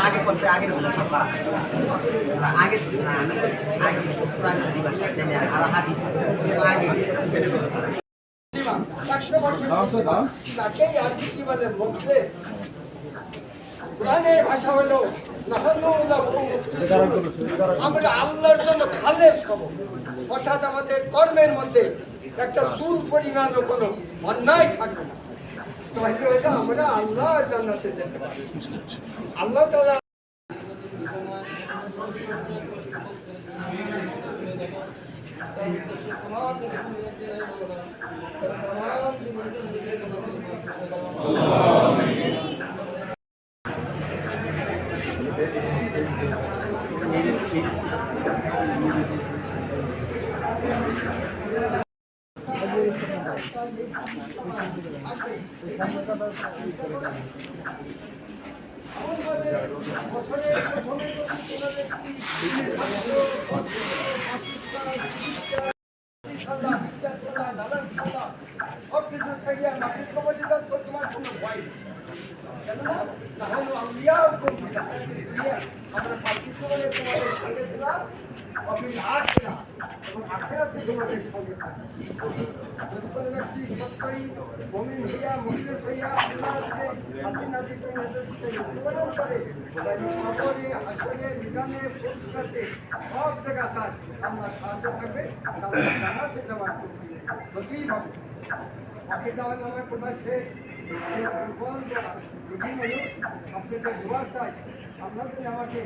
आगे पड़ते आगे आगे आगे 100 বছর তাকেই আর কি বলে মুখলেস কোরআনের ভাষা হলো আমরা আল্লাহর জন্য খালেস হব, অর্থাৎ আমাদের কর্মের মধ্যে একটা চুল পরিমাণও কোনো অন্যায় থাকবে না। তাহলে হয়তো আমরা আল্লাহর জান্নাতে যেতে পারি। আল্লাহ তাআলা বছরের প্রথমে সবকিছু ছাড়িয়ে মাটির খবর তোমার কোনো ভয় কেননা তাহলে আলিয়া আমরা পার্থিব জীবনে তোমাদের সঙ্গে ছিলাম অফিস আখেরা এবং আখেরাতে তোমাদের সঙ্গে থাকি। যদি কোনো ব্যক্তি সত্যই মুমিন হইয়া মুখলেস হইয়া আল্লাহকে হাসিনাদি জীবন করে কবরে হাসরে নিজামে ফুলসরাতে সব জায়গা তার আল্লাহ সাহায্য থাকবে, আল্লাহ জান্নাতে যাওয়ার নসিব হবে। বাকি যাওয়া আমার কোথায় শেষ আপনাদের দোয়া চাই আল্লাহ আমাকে